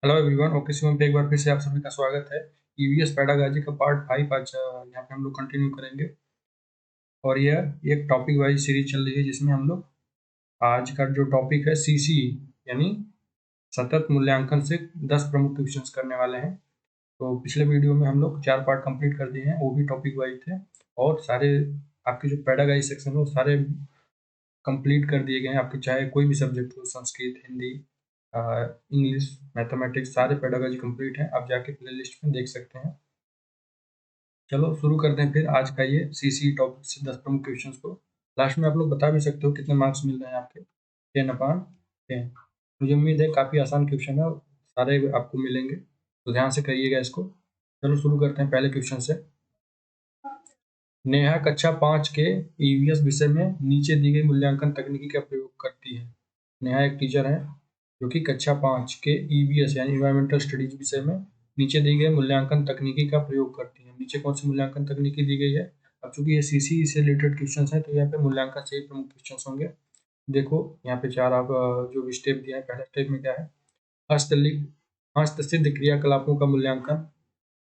Hello everyone, okay Shivam पे एक बार फिर से आप सभी का स्वागत है। ईवीएस पेडागॉजी का पार्ट 5 आज यहाँ पे हम लोग कंटिन्यू करेंगे और यह एक टॉपिक वाइज सीरीज चल रही है जिसमें हम लोग आज का जो टॉपिक है सीसी यानी सतत मूल्यांकन से 10 प्रमुख क्वेश्चंस करने वाले हैं। तो पिछले वीडियो में हम लोग 4 पार्ट कंप्लीट कर दिए हैं, वो भी टॉपिक वाइज थे और सारे आपके जो पेडागॉजी सेक्शन है वो सारे कंप्लीट कर दिए गए हैं। आपके चाहे कोई भी सब्जेक्ट हो, संस्कृत, हिंदी, इंग्लिश, मैथमेटिक्स, सारे पेडागॉजी कंप्लीट हैं। आप जाके प्लेलिस्ट में देख सकते हैं। चलो शुरू करते हैं फिर आज का ये सीसी टॉपिक से 10 प्रमुख क्वेश्चंस को। लास्ट में आप लोग बता भी सकते हो कितने मार्क्स मिल रहे हैं आपके। 10/10। मुझे उम्मीद है काफ़ी आसान क्वेश्चन है और सारे आपको मिलेंगे, तो ध्यान से करिएगा इसको। चलो शुरू करते हैं पहले क्वेश्चन से। नेहा कक्षा 5 के ईवीएस विषय में नीचे दी गई मूल्यांकन तकनीकी का प्रयोग करती है। नेहा एक टीचर है जो कि कक्षा 5 के ईवीएस यानी इन्वायरमेंटल स्टडीज विषय में नीचे दी गई मूल्यांकन तकनीकी का प्रयोग करती है। नीचे कौन सी मूल्यांकन तकनीकी दी गई है? अब चूंकि ये सीसी से रिलेटेड क्वेश्चन है तो यहाँ पे मूल्यांकन से ही प्रमुख क्वेश्चन होंगे। देखो यहाँ पे चार आप जो भी स्टेप दिया है, पहला स्टेप में क्या है? हस्तलिख हस्तसिद्ध क्रियाकलापों का मूल्यांकन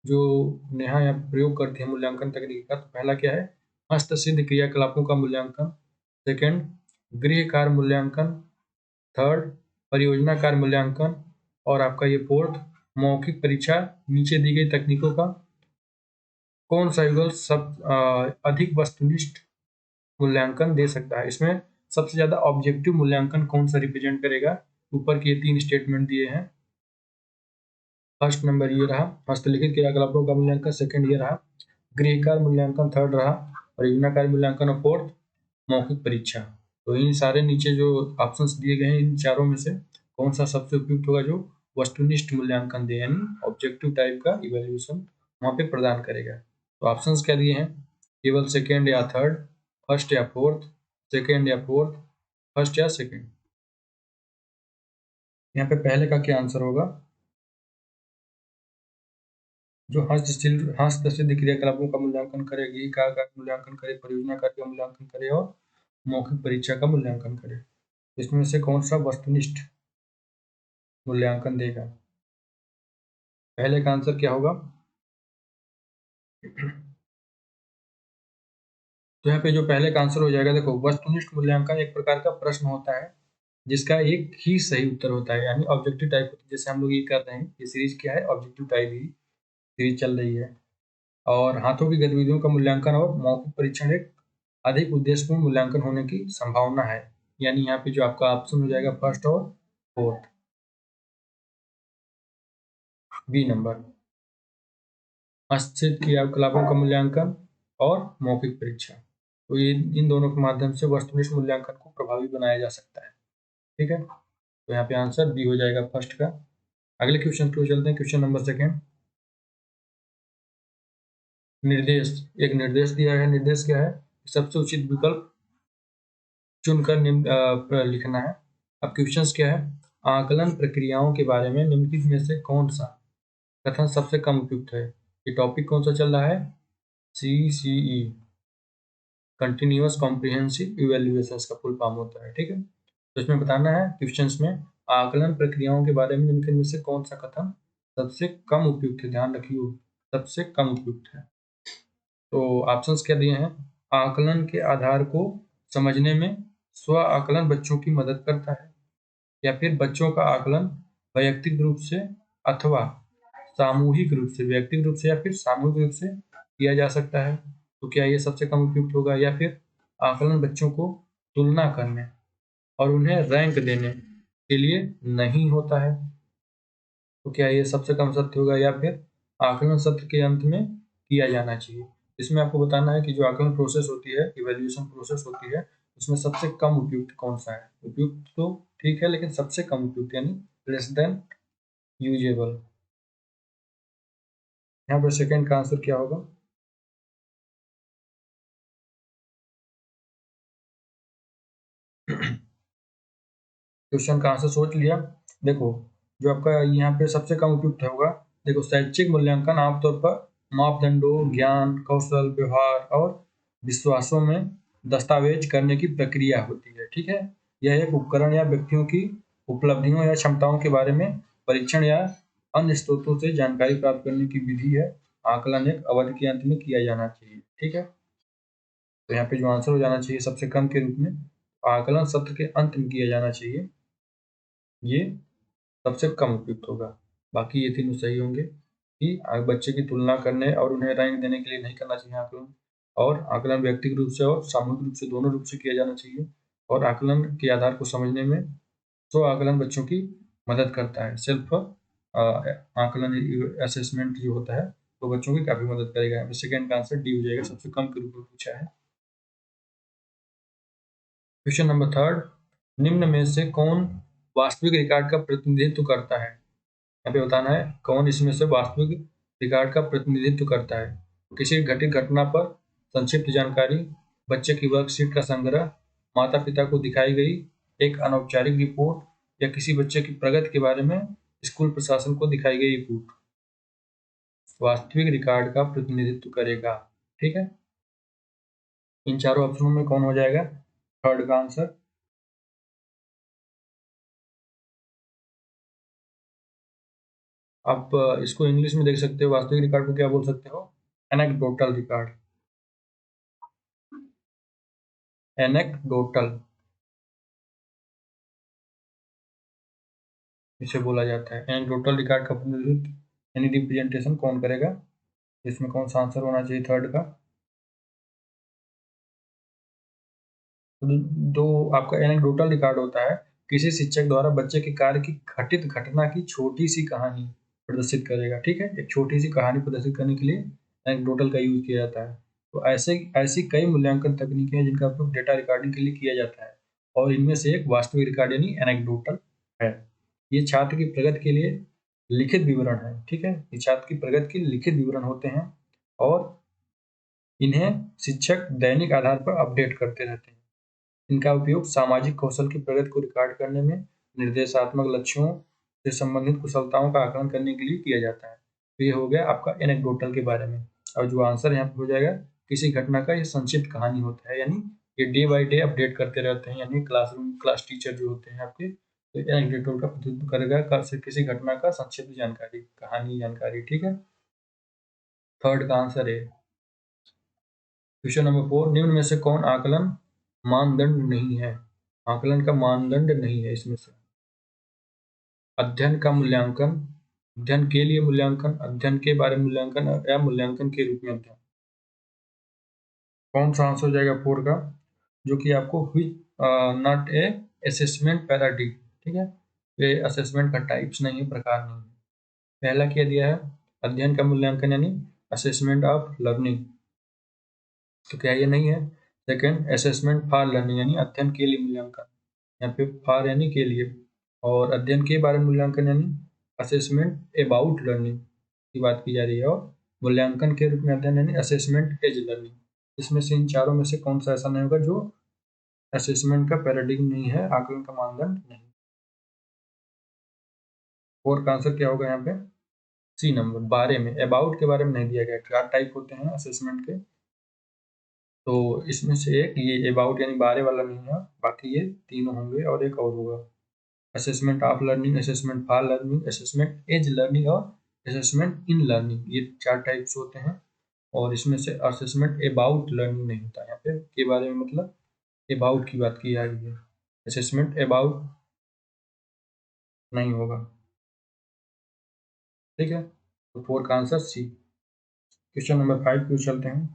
जो नेहा यहाँ प्रयोग करती है मूल्यांकन तकनीक का। तो पहला क्या है? हस्तसिद्ध क्रियाकलापों का मूल्यांकन। सेकंड, गृह कार्य मूल्यांकन। थर्ड, परियोजना कार्य मूल्यांकन। और आपका ये फोर्थ, मौखिक परीक्षा। नीचे दी गई तकनीकों का कौन सा युगल सब अधिक वस्तुनिष्ठ मूल्यांकन दे सकता है? इसमें सबसे ज्यादा ऑब्जेक्टिव मूल्यांकन कौन सा रिप्रेजेंट करेगा? ऊपर के 3 स्टेटमेंट दिए हैं। फर्स्ट नंबर ये रहा हस्तलिखित क्रियाकलापों का मूल्यांकन, सेकंड ये रहा गृह कार्य मूल्यांकन, थर्ड रहा परियोजना कार्य मूल्यांकन और फोर्थ मौखिक परीक्षा। तो इन सारे नीचे जो ऑप्शंस दिए गए हैं इन चारों में से कौन सा सबसे उपयुक्त होगा जो वस्तुनिष्ठ मूल्यांकन दे यानी ऑब्जेक्टिव टाइप का इवैल्यूएशन वहां पे प्रदान करेगा? तो ऑप्शंस क्या दिए हैं? केवल सेकेंड या थर्ड, फर्स्ट या फोर्थ, सेकेंड या फोर्थ, फर्स्ट या सेकेंड। यहाँ पे पहले का क्या आंसर होगा? जो हस्तसिद्ध क्रियाकलापों का मूल्यांकन करे, गृह कार्य का मूल्यांकन करे, परियोजना कार्य का मूल्यांकन करे और मौखिक परीक्षा का मूल्यांकन करे। इसमें से कौन सा वस्तुनिष्ठ मूल्यांकन देगा? पहले का आंसर क्या होगा? तो यहाँ पे जो पहले का आंसर हो जाएगा, देखो वस्तुनिष्ठ मूल्यांकन एक प्रकार का प्रश्न होता है जिसका एक ही सही उत्तर होता है यानी ऑब्जेक्टिव टाइप होता है। जैसे हम लोग ये कर रहे हैं, ये सीरीज क्या है? ऑब्जेक्टिव टाइप ही सीरीज चल रही है। और हाथों की गतिविधियों का मूल्यांकन और मौखिक परीक्षण एक अधिक उद्देश्यपूर्ण मूल्यांकन होने की संभावना है। यानी यहाँ पे जो आपका ऑप्शन हो जाएगा फर्स्ट और फोर्थ, बी नंबर। हस्तक्षेप क्रियाकलापों का मूल्यांकन और मौखिक परीक्षा, तो ये इन दोनों के माध्यम से वस्तुनिष्ठ मूल्यांकन को प्रभावी बनाया जा सकता है। ठीक है, तो यहाँ पे आंसर बी हो जाएगा फर्स्ट का। अगले क्वेश्चन को चलते हैं, क्वेश्चन नंबर सेकेंड। निर्देश, एक निर्देश दिया है। निर्देश क्या है? सबसे उचित विकल्प चुनकर लिखना है। अब क्वेश्चंस क्या है? आकलन प्रक्रियाओं के बारे में निम्नलिखित में से कौन सा कथन सबसे कम उपयुक्त है? ये टॉपिक कौन सा चल रहा है? CCE, कंटिन्यूअस कॉम्प्रिहेंसिव इवैल्यूएशन का फुल फॉर्म होता है। ठीक है, तो इसमें बताना है क्वेश्चंस में आकलन प्रक्रियाओं के बारे में निम्नलिखित में से कौन सा कथन सबसे कम उपयुक्त है। ध्यान रखिए, सबसे कम उपयुक्त है। तो ऑप्शंस क्या दिए हैं? आकलन के आधार को समझने में स्व आकलन बच्चों की मदद करता है, या फिर बच्चों का आकलन वैयक्तिक रूप से अथवा सामूहिक रूप से, व्यक्तिगत रूप से या फिर सामूहिक रूप से किया जा सकता है। तो क्या ये सबसे कम उपयुक्त होगा? या फिर आकलन बच्चों को तुलना करने और उन्हें रैंक देने के लिए नहीं होता है? तो क्या ये सबसे कम सत्य होगा? या फिर आकलन सत्र के अंत में किया जाना चाहिए? इसमें आपको बताना है कि जो आकलन प्रोसेस होती है, इवैल्यूएशन प्रोसेस होती है, उसमें सबसे कम उपयुक्त कौन सा है? उपयुक्त तो ठीक है, लेकिन सबसे कम उपयुक्त यानी लेस देन यूजेबल। यहाँ पर सेकेंड का आंसर क्या होगा? क्वेश्चन का आंसर सोच लिया? देखो जो आपका यहाँ पे सबसे कम उपयुक्त होगा, देखो शैक्षिक मूल्यांकन आमतौर पर मापदंडों, ज्ञान, कौशल, व्यवहार और विश्वासों में दस्तावेज करने की प्रक्रिया होती है। ठीक है, यह एक उपकरण या व्यक्तियों की उपलब्धियों या क्षमताओं के बारे में परीक्षण या अन्य स्रोतों से जानकारी प्राप्त करने की विधि है। आकलन एक अवधि के अंत में किया जाना चाहिए। ठीक है, तो यहाँ पे जो आंसर हो जाना चाहिए सबसे कम के रूप में, आकलन सत्र के अंत में किया जाना चाहिए, ये सबसे कम उपयुक्त होगा। बाकी ये तीनों सही होंगे कि बच्चे की तुलना करने और उन्हें रैंक देने के लिए नहीं करना चाहिए आकलन, और आकलन व्यक्तिगत रूप से और सामूहिक रूप से दोनों रूप से किया जाना चाहिए, और आकलन के आधार को समझने में स्व आकलन बच्चों की मदद करता है। सेल्फ आकलन असेसमेंट जो होता है तो बच्चों की काफी मदद करेगा। यहाँ पे सेकेंड का आंसर डी हो जाएगा, सबसे कम के रूप में पूछा है। क्वेश्चन नंबर थर्ड, निम्न में से कौन वास्तविक रिकॉर्ड का प्रतिनिधित्व करता है? यहाँ पे बताना है कौन इसमें से वास्तविक रिकॉर्ड का प्रतिनिधित्व करता है। किसी घटित घटना पर संक्षिप्त जानकारी, बच्चे की वर्कशीट का संग्रह, माता पिता को दिखाई गई एक अनौपचारिक रिपोर्ट, या किसी बच्चे की प्रगति के बारे में स्कूल प्रशासन को दिखाई गई रिपोर्ट वास्तविक रिकॉर्ड का प्रतिनिधित्व करेगा। ठीक है, इन चारों ऑप्शनों में कौन हो जाएगा थर्ड का आंसर? आप इसको इंग्लिश में देख सकते हो, वास्तविक रिकॉर्ड को क्या बोल सकते हो? एनेक्डोटल रिकॉर्ड, एनेक्डोटल इसे बोला जाता है। एनेक्डोटल रिकॉर्ड का प्रतिनिधित्व यानी रिप्रेजेंटेशन कौन करेगा? इसमें कौन सा आंसर होना चाहिए थर्ड का? दो आपका एनेक्डोटल रिकॉर्ड होता है किसी शिक्षक द्वारा बच्चे के कार्य की घटित घटना की छोटी सी कहानी प्रदर्शित करेगा। ठीक है, एक छोटी सी कहानी प्रदर्शित करने के लिए एनेक्डोटल का यूज किया जाता है। तो ऐसी कई मूल्यांकन तकनीकें हैं जिनका उपयोग डेटा रिकॉर्डिंग के लिए किया जाता है, और इनमें से एक वास्तविक रिकॉर्ड यानी एनेक्डोटल है। ये छात्र की प्रगति के लिए लिखित विवरण है। ठीक है, ये छात्र की प्रगति के लिखित विवरण होते हैं, और इन्हें शिक्षक दैनिक आधार पर अपडेट करते रहते हैं। इनका उपयोग सामाजिक कौशल की प्रगति को रिकॉर्ड करने में, निर्देशात्मक लक्ष्यों से संबंधित कुशलताओं का आकलन करने के लिए किया जाता है। तो ये हो गया आपका एनेक्डोटल के बारे में। और जो आंसर यहाँ पे हो जाएगा, किसी घटना का ये संक्षिप्त कहानी होता है, यानी ये डे बाय डे अपडेट करते रहते हैं, यानी क्लास टीचर जो होते हैं आपके, तो एनेक्डोटल का प्रतिनिधित्व करेगा किसी घटना का संक्षिप्त जानकारी, कहानी जानकारी। ठीक है, थर्ड का आंसर है। क्वेश्चन नंबर 4, निम्न में से कौन आकलन मानदंड नहीं है? आकलन का मानदंड नहीं है इसमें से। अध्ययन का मूल्यांकन, अध्ययन के लिए मूल्यांकन, अध्ययन के बारे में मूल्यांकन, या मूल्यांकन के रूप में अध्ययन। कौन सा आंसर हो जाएगा 4 का? जो कि आपको नॉट ए असेसमेंट पैराडिग। ठीक है, ये असेसमेंट का टाइप्स नहीं है, प्रकार नहीं है। पहला क्या दिया है? अध्ययन का मूल्यांकन यानी असेसमेंट ऑफ लर्निंग, तो क्या ये नहीं है? सेकंड, असेसमेंट फॉर लर्निंग यानी अध्ययन के लिए मूल्यांकन, यहाँ पे फॉर यानी के लिए, और अध्ययन के बारे में मूल्यांकन यानी असेसमेंट अबाउट लर्निंग की बात की जा रही है, और मूल्यांकन के रूप में अध्ययन यानी असेसमेंट एज लर्निंग। इसमें से इन चारों में से कौन सा ऐसा नहीं होगा जो असेसमेंट का पैराडिग्म नहीं है, आकलन का मानदंड नहीं? फोर का आंसर क्या होगा यहाँ पे? सी नंबर, बारे में, अबाउट के बारे में नहीं दिया गया। चार टाइप होते हैं असेसमेंट के, तो इसमें से एक ये अबाउट यानी बारे वाला नहीं है, बाकी ये तीनों होंगे, और एक और होगा assessment of learning, assessment for learning, assessment as learning, और असेसमेंट इन लर्निंग। ये चार टाइप्स होते हैं, और इसमें से असेसमेंट अबाउट लर्निंग नहीं होता। यहाँ पे के बारे में मतलब अबाउट की बात की जा रही है, असेसमेंट अबाउट नहीं होगा। ठीक है, तो 4 का आंसर सी। क्वेश्चन नंबर 5 पे चलते हैं।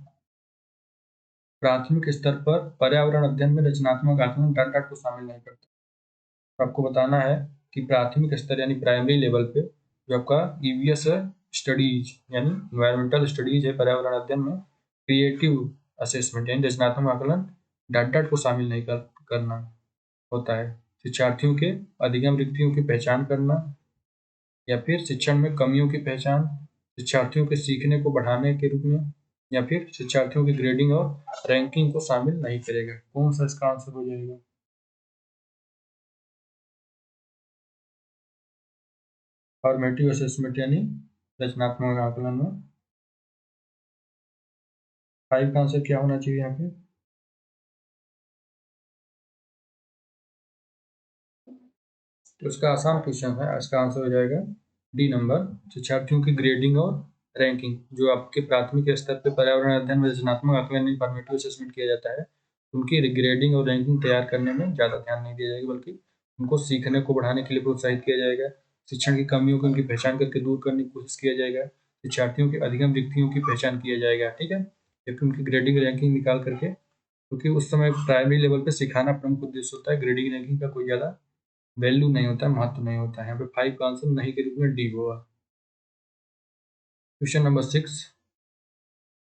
प्राथमिक स्तर पर पर्यावरण अध्ययन में रचनात्मक आकलन डाटा को शामिल नहीं करता। तो आपको बताना है कि प्राथमिक स्तर यानी प्राइमरी लेवल पे जो आपका ईवीएस स्टडीज यानी इन्वायरमेंटल स्टडीज है, पर्यावरण अध्ययन में क्रिएटिव असेसमेंट यानी रचनात्मक आकलन डाटा को शामिल नहीं करना होता है। शिक्षार्थियों के अधिगम रिक्तियों की पहचान करना, या फिर शिक्षण में कमियों की पहचान, शिक्षार्थियों के सीखने को बढ़ाने के रूप में, या फिर शिक्षार्थियों की ग्रेडिंग और रैंकिंग को शामिल नहीं करेगा। कौन सा इसका आंसर हो जाएगा? फॉर्मेटिव असेसमेंट यानी रचनात्मक आकलन में 5 का आंसर क्या होना चाहिए यहाँ पे? तो इसका आसान क्वेश्चन है, इसका आंसर हो जाएगा डी नंबर, शिक्षार्थियों की ग्रेडिंग और रैंकिंग, जो आपके प्राथमिक स्तर पर पर्यावरण अध्ययन में रचनात्मक आकलन इंफॉर्मेटिव असेसमेंट किया जाता है, उनकी ग्रेडिंग और रैंकिंग तैयार करने में ज़्यादा ध्यान नहीं दिया जाएगा, बल्कि उनको सीखने को बढ़ाने के लिए प्रोत्साहित किया जाएगा। शिक्षण की कमियों को उनकी पहचान करके दूर करने की कोशिश किया जाएगा। शिक्षार्थियों के अधिगम रिक्तियों की पहचान किया जाएगा, ठीक है, जबकि उनकी ग्रेडिंग रैंकिंग निकाल करके, क्योंकि उस समय प्राइमरी लेवल पे सिखाना प्रमुख उद्देश्य होता है, ग्रेडिंग रैंकिंग का कोई ज़्यादा वैल्यू नहीं होता है, महत्व नहीं होता है। यहाँ पे 5 का आंसर नहीं के रूप में डी होगा। क्वेश्चन नंबर 6,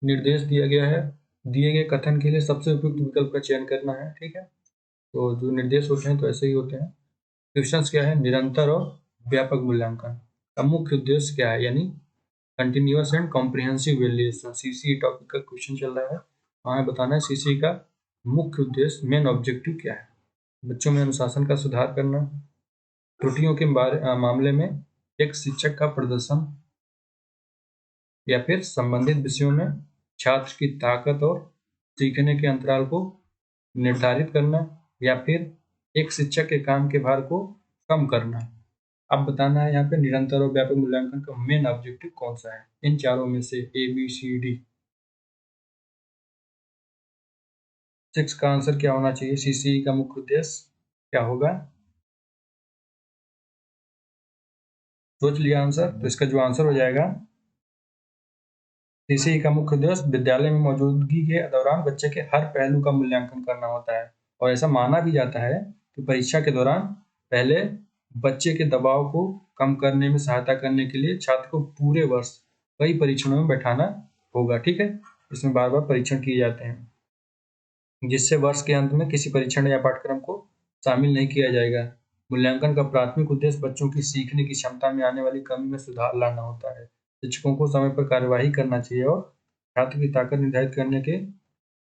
निर्देश दिया गया है, दिए गए कथन के लिए सबसे उपयुक्त विकल्प का चयन करना है, ठीक है। तो जो निर्देश होते हैं तो ऐसे ही होते हैं। क्वेश्चंस क्या है, निरंतर और व्यापक मूल्यांकन का मुख्य उद्देश्य क्या है, यानी continuous and comprehensive valuation, CC topic का क्वेश्चन चल रहा है। हमें बताना है सीसी का मुख्य उद्देश्य, मेन ऑब्जेक्टिव क्या है। बच्चों में अनुशासन का सुधार करना, त्रुटियों के मामले में एक शिक्षक का प्रदर्शन, या फिर संबंधित विषयों में छात्र की ताकत और सीखने के अंतराल को निर्धारित करना, या फिर एक शिक्षक के काम के भार को कम करना। अब बताना है यहाँ पे निरंतर और व्यापक मूल्यांकन का मेन ऑब्जेक्टिव कौन सा है, इन चारों में से ए बी सी डी। 6 का आंसर क्या होना चाहिए, सीसीई का मुख्य उद्देश्य क्या होगा। सोच लिया आंसर, तो इसका जो आंसर हो जाएगा, सीसीई का मुख्य उद्देश्य विद्यालय में मौजूदगी के दौरान बच्चे के हर पहलू का मूल्यांकन करना होता है। और ऐसा माना भी जाता है कि परीक्षा के दौरान पहले बच्चे के दबाव को कम करने में सहायता करने के लिए छात्र को पूरे वर्ष कई परीक्षणों में बैठाना होगा, ठीक है। इसमें बार बार परीक्षण किए जाते हैं, जिससे वर्ष के अंत में किसी परीक्षण या पाठ्यक्रम को शामिल नहीं किया जाएगा। मूल्यांकन का प्राथमिक उद्देश्य बच्चों की सीखने की क्षमता में आने वाली कमी में सुधार लाना होता है। शिक्षकों को समय पर कार्यवाही करना चाहिए और छात्र की ताकत निर्धारित करने के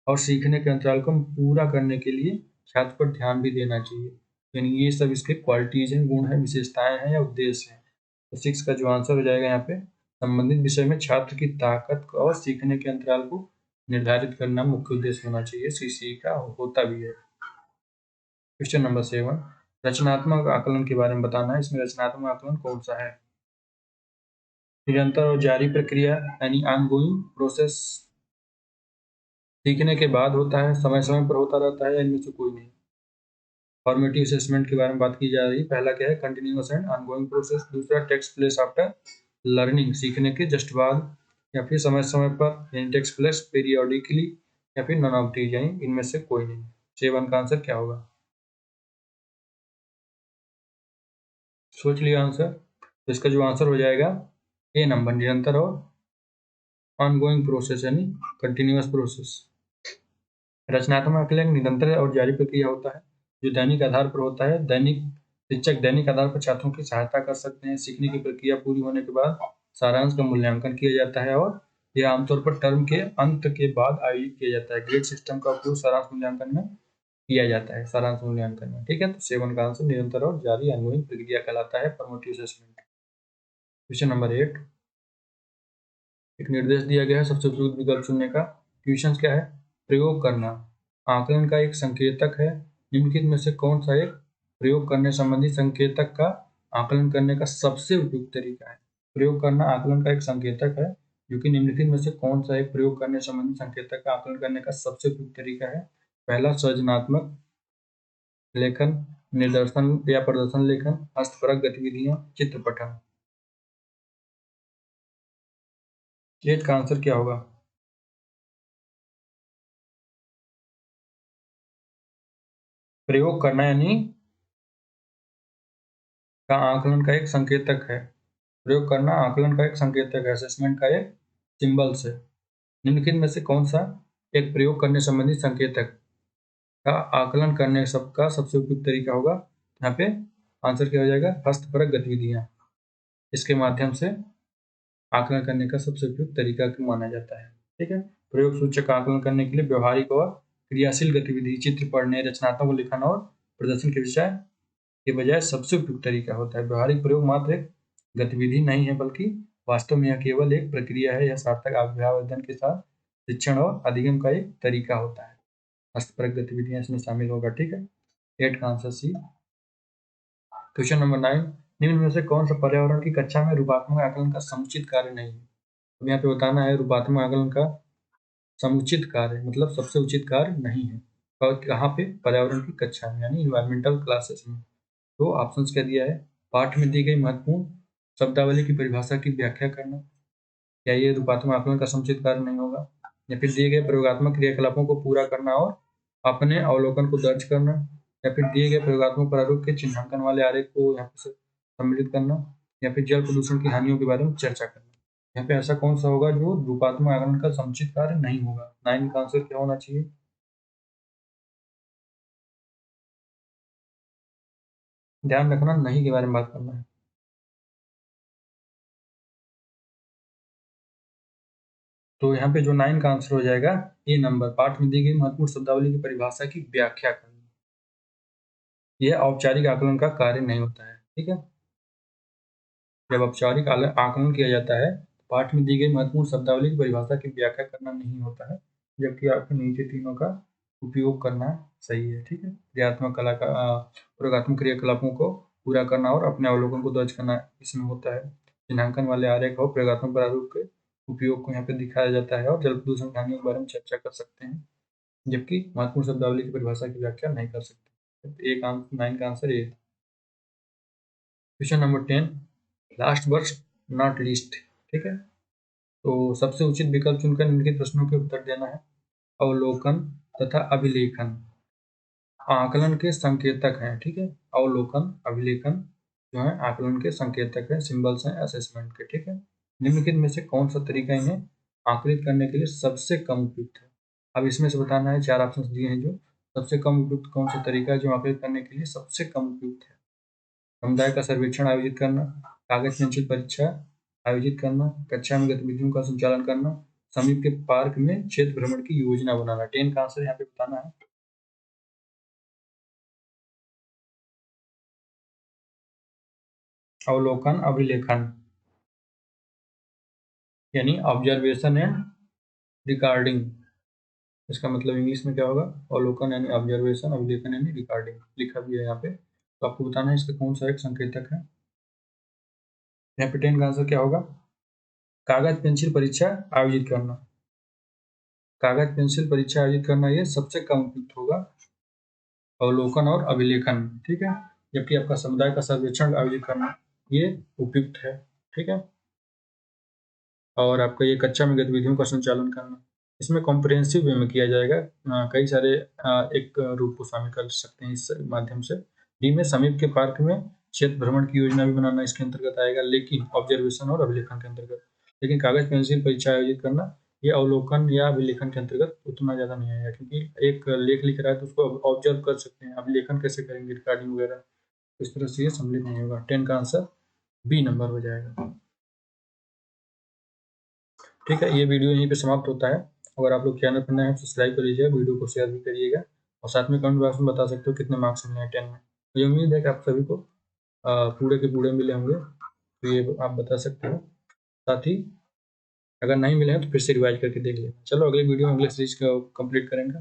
और सीखने के अंतराल को पूरा करने के लिए छात्र पर ध्यान भी देना चाहिए। यानी ये सब इसके क्वालिटीज हैं, गुण हैं, विशेषताएं हैं या उद्देश्य हैं। तो 6 का जो आंसर हो जाएगा यहाँ पे, संबंधित विषय में छात्र की ताकत और सीखने के अंतराल को निर्धारित करना मुख्य उद्देश्य होना चाहिए, सीसीई का होता भी है। क्वेश्चन नंबर 7, रचनात्मक आकलन के बारे में बताना है। इसमें रचनात्मक आकलन कौन सा है, निरंतर और जारी प्रक्रिया यानी ऑनगोइंग प्रोसेस, सीखने के बाद होता है, समय समय पर होता रहता है, या इनमें से कोई नहीं। फॉर्मेटिव असेसमेंट के बारे में बात की जा रही है। पहला क्या है, कंटिन्यूअस एंड ऑनगोइंग प्रोसेस। दूसरा टेक्स प्लेस आफ्टर लर्निंग, सीखने के जस्ट बाद, या फिर समय समय पर, यानी टेक्स प्लेस पीरियोडिकली, या फिर नन ऑफ दीज, यानी इनमें से कोई नहीं। 7 का आंसर क्या होगा, सोच लिया आंसर, तो इसका जो आंसर हो जाएगा ए नंबर, निरंतर और ऑनगोइंग प्रोसेस यानी कंटिन्यूअस प्रोसेस। रचनात्मक आकलन निरंतर और जारी प्रक्रिया होता है, जो दैनिक आधार पर होता है। शिक्षक दैनिक आधार पर छात्रों की सहायता कर सकते हैं। सीखने की प्रक्रिया पूरी होने के बाद सारांश का मूल्यांकन किया जाता है, और यह आमतौर पर टर्म के अंत के बाद आयोजित किया जाता है। ग्रेड सिस्टम का उपयोग सारांश मूल्यांकन में किया जाता है, सारांश मूल्यांकन में, ठीक है। तो 7 का आंसर निरंतर और जारी ऑनगोइंग प्रक्रिया कहलाता है, फॉर्मेटिव असेसमेंट। क्वेश्चन नंबर 8, एक निर्देश दिया गया है सबसे उपयुक्त विकल्प चुनने का। क्वेश्चन क्या है, प्रयोग करना आकलन का एक संकेतक है, निम्नलिखित में से कौन सा एक प्रयोग करने संबंधी संकेतक का आकलन करने का सबसे उपयुक्त तरीका है। प्रयोग करना आकलन का एक संकेतक है, जो कि निम्नलिखित में से कौन सा एक प्रयोग करने संबंधी संकेतक का आकलन करने का सबसे उपयुक्त तरीका है। पहला, सृजनात्मक लेखन, निदर्शन या प्रदर्शन लेखन, हस्तपरक गतिविधियां, चित्र पठन। 8 का आंसर क्या होगा, प्रयोग करना यानी का आकलन का एक संकेतक है। प्रयोग करना आकलन का एक संकेतक है, असेसमेंट का एक सिंबल्स है। निम्नलिखित में से कौन सा एक प्रयोग करने संबंधी संकेतक का आकलन करने सबका सबसे उपयुक्त तरीका होगा। यहाँ पे आंसर क्या हो जाएगा, हस्तपरक गतिविधियां, इसके माध्यम से आकलन करने का सबसे उपयुक्त तरीका माना जाता है, ठीक है। प्रयोग सूचक आकलन करने के लिए व्यवहारिक और क्रियाशील गतिविधि, चित्र पढ़ने, रचनात्मक लिखन और प्रदर्शन के विषय के बजाय सबसे उपयुक्त तरीका होता है। व्यवहारिक प्रयोग मात्र एक गतिविधि नहीं है, बल्कि वास्तव में यह केवल एक प्रक्रिया है। यह सार्थक अभ्यास अध्ययन के साथ शिक्षण और अधिगम का एक तरीका होता है। हस्तपरक गतिविधियां इसमें शामिल होगा, ठीक है। 8 का आंसर सी। क्वेश्चन नंबर 9, निम्न में से कौन सा पर्यावरण की कक्षा में रूपात्मक आकलन का समुचित कार्य नहीं है? अब यहाँ पे बताना है रूपात्मक आकलन का समुचित कार्य मतलब सबसे उचित कार्य नहीं है, और कहाँ पे? पर्यावरण की कक्षा में यानी इन्वायरमेंटल क्लासेस में। तो ऑप्शंस क्या दिया है? पाठ में दी गई महत्वपूर्ण शब्दावली की परिभाषा की व्याख्या करना, क्या ये रूपात्मक आकलन का समुचित कार्य नहीं होगा? या फिर दिए गए प्रयोगात्मक क्रियाकलापों को पूरा करना और अपने अवलोकन को दर्ज करना, या फिर दिए गए प्रयोगात्मक प्रारूप के चिन्हांकन वाले आरेख को यहाँ पे सम्मिलित करना, या फिर जल प्रदूषण की हानियों के बारे में चर्चा करना। यहाँ पे ऐसा कौन सा होगा जो रूपात्मक आकलन का समुचित कार्य नहीं होगा? 9 का आंसर क्या होना चाहिए? ध्यान रखना, नहीं के बारे में बात करना है। तो यहाँ पे जो 9 का आंसर हो जाएगा ए नंबर, पाठ में दी गई महत्वपूर्ण शब्दावली की परिभाषा की व्याख्या करना। यह औपचारिक आकलन का कार्य नहीं होता है, ठीक है। जब औपचारिक आकलन किया जाता है, पाठ में दी गई महत्वपूर्ण शब्दावली की परिभाषा की व्याख्या करना नहीं होता है, जबकि आपको नीचे तीनों का उपयोग करना सही है, ठीक है। प्रयोगात्मक क्रियाकलापों को पूरा करना और अपने अवलोकन को दर्ज करना इसमें होता है। चिन्हांकन वाले आरेख और प्रयोगात्मक प्रारूप के उपयोग को यहाँ पे दिखाया जाता है और जल प्रदूषण की हानियों के बारे में चर्चा कर सकते हैं, जबकि महत्वपूर्ण शब्दावली की परिभाषा की व्याख्या नहीं कर सकते। एक 9 का आंसर ये। Question number 10, last but not least, ठीक है। तो सबसे उचित विकल्प चुनकर निम्नलिखित प्रश्नों के उत्तर देना है। अवलोकन तथा अभिलेखन आकलन के संकेतक हैं, ठीक है। अवलोकन अभिलेखन जो है आकलन के संकेतक है, सिंबल्स हैं असेसमेंट के, ठीक है। निम्नलिखित में से कौन सा तरीका इन्हें आकलित करने के लिए सबसे कम उपयुक्त है? अब इसमें से बताना है, 4 ऑप्शन दिए हैं, जो सबसे कम उपयुक्त कौन सा तरीका है जो आकलित करने के लिए सबसे कम उपयुक्त है। समुदाय का सर्वेक्षण आयोजित करना, कागज पेंसिल परीक्षा आयोजित करना, कक्षा में गतिविधियों का संचालन करना, समीप के पार्क में क्षेत्र भ्रमण की योजना बनाना। 10 का आंसर यहाँ पे बताना है। अवलोकन अभिलेखन यानी ऑब्जर्वेशन एंड रिकॉर्डिंग, इसका मतलब इंग्लिश में क्या होगा? अवलोकन यानी ऑब्जर्वेशन, अभिलेखन यानी रिकॉर्डिंग, लिखा भी है यहाँ पे। तो आपको बताना है इसका कौन सा एक संकेतक है। यहाँ पे 10 का आंसर क्या होगा? कागज पेंसिल परीक्षा आयोजित करना। कागज पेंसिल परीक्षा आयोजित करना ये सबसे कम उपयुक्त होगा, अवलोकन और अभिलेखन, ठीक है। जबकि आपका समुदाय का सर्वेक्षण आयोजित करना ये उपयुक्त है, ठीक है। और आपका ये कक्षा में गतिविधियों का संचालन करना, इसमें कॉम्प्रिहेंसिव वे में किया जाएगा। कई सारे एक रूप को शामिल कर सकते हैं इस माध्यम से। डी में समीप के पार्क में क्षेत्र भ्रमण की योजना भी बनाना इसके अंतर्गत आएगा, लेकिन ऑब्जर्वेशन और अभिलेखन के अंतर्गत। लेकिन कागज पेंसिल परीक्षा आयोजित करना ये अवलोकन या अभिलेखन के अंतर्गत उतना ज्यादा नहीं आएगा, क्योंकि एक लेख लिख रहा है तो उसको ऑब्जर्व कर सकते हैं, अभिलेखन कैसे करेंगे, रिकॉर्डिंग वगैरह, इस तरह से ये सम्मिलित नहीं होगा। 10 का आंसर बी नंबर हो जाएगा, ठीक है। ये वीडियो यहीं पे समाप्त होता है। अगर आप लोग चैनल पर नए हैं सब्सक्राइब कर लीजिएगा, वीडियो को शेयर भी करिएगा, और साथ में कमेंट बॉक्स में बता सकते हो कितने मार्क्स मिले हैं 10 में। मुझे उम्मीद है कि आप सभी को पूरे के पूरे मिले होंगे, तो ये आप बता सकते हो। साथ ही अगर नहीं मिले हैं तो फिर से रिवाइज करके देख लेना। चलो अगले वीडियो में अगले सीरीज को कंप्लीट करेंगे।